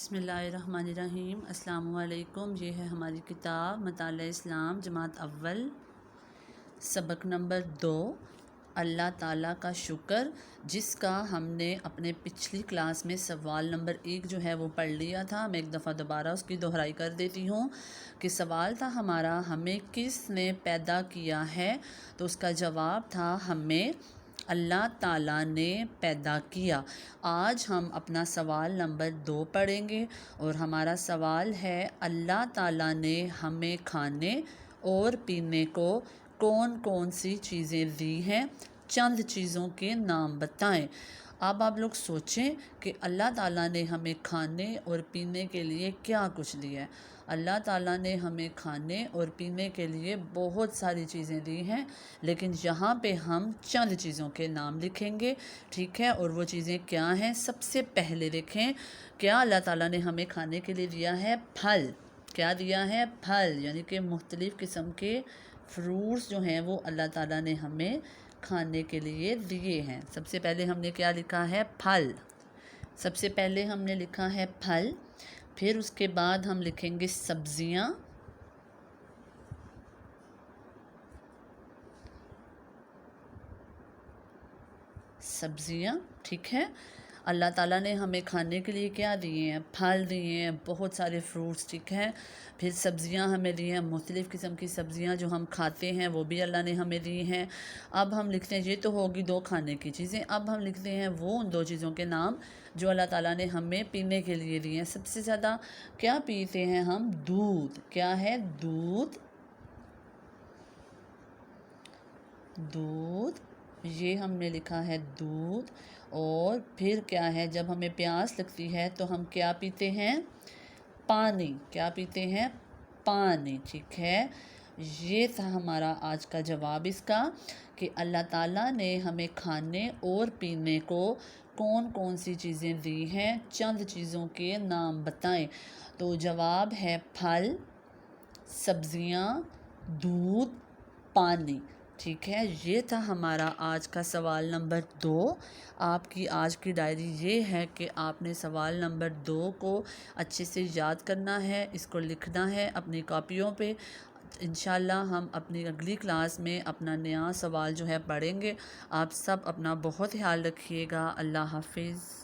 بسم اللہ الرحمن الرحیم۔ السلام علیکم۔ یہ ہے ہماری کتاب مطالعہ اسلام جماعت اول، سبق نمبر 2، اللہ تعالیٰ کا شکر، جس کا ہم نے اپنے پچھلی کلاس میں سوال نمبر 1 جو ہے وہ پڑھ لیا تھا۔ میں ایک دفعہ دوبارہ اس کی دہرائی کر دیتی ہوں کہ سوال تھا ہمارا، ہمیں کس نے پیدا کیا ہے؟ تو اس کا جواب تھا ہمیں اللہ تعالیٰ نے پیدا کیا۔ آج ہم اپنا سوال نمبر 2 پڑھیں گے اور ہمارا سوال ہے، اللہ تعالیٰ نے ہمیں کھانے اور پینے کو کون کون سی چیزیں دی ہیں؟ چند چیزوں کے نام بتائیں۔ اب آپ لوگ سوچیں کہ اللہ تعالیٰ نے ہمیں کھانے اور پینے کے لیے کیا کچھ دیا ہے۔ اللہ تعالیٰ نے ہمیں کھانے اور پینے کے لیے بہت ساری چیزیں دی ہیں، لیکن یہاں پہ ہم چند چیزوں کے نام لکھیں گے، ٹھیک ہے؟ اور وہ چیزیں کیا ہیں؟ سب سے پہلے دیکھیں، کیا اللہ تعالیٰ نے ہمیں کھانے کے لیے دیا ہے؟ پھل۔ کیا دیا ہے؟ پھل، یعنی کہ مختلف قسم کے فروٹس جو ہیں وہ اللہ تعالیٰ نے ہمیں کھانے کے لیے دیے ہیں۔ سب سے پہلے ہم نے کیا لکھا ہے؟ پھل۔ سب سے پہلے ہم نے لکھا ہے پھل، پھر اس کے بعد ہم لکھیں گے سبزیاں، سبزیاں، ٹھیک ہے؟ اللہ تعالیٰ نے ہمیں کھانے کے لیے کیا دیے ہیں؟ پھل دیے ہیں، بہت سارے فروٹس، ٹھیک ہے؟ پھر سبزیاں ہمیں دی ہیں، مختلف قسم کی سبزیاں جو ہم کھاتے ہیں وہ بھی اللہ نے ہمیں دی ہیں۔ اب ہم لکھتے ہیں، یہ تو ہوگی 2 کھانے کی چیزیں، اب ہم لکھتے ہیں وہ ان 2 چیزوں کے نام جو اللہ تعالیٰ نے ہمیں پینے کے لیے دی ہیں۔ سب سے زیادہ کیا پیتے ہیں ہم؟ دودھ۔ کیا ہے؟ دودھ، دودھ، یہ ہم نے لکھا ہے دودھ۔ اور پھر کیا ہے؟ جب ہمیں پیاس لگتی ہے تو ہم کیا پیتے ہیں؟ پانی۔ کیا پیتے ہیں؟ پانی، ٹھیک ہے؟ یہ تھا ہمارا آج کا جواب اس کا کہ اللہ تعالیٰ نے ہمیں کھانے اور پینے کو کون کون سی چیزیں دی ہیں؟ چند چیزوں کے نام بتائیں۔ تو جواب ہے پھل، سبزیاں، دودھ، پانی، ٹھیک ہے؟ یہ تھا ہمارا آج کا سوال نمبر 2۔ آپ کی آج کی ڈائری یہ ہے کہ آپ نے سوال نمبر 2 کو اچھے سے یاد کرنا ہے، اس کو لکھنا ہے اپنی کاپیوں پہ۔ انشاءاللہ ہم اپنی اگلی کلاس میں اپنا نیا سوال جو ہے پڑھیں گے۔ آپ سب اپنا بہت خیال رکھیے گا۔ اللہ حافظ۔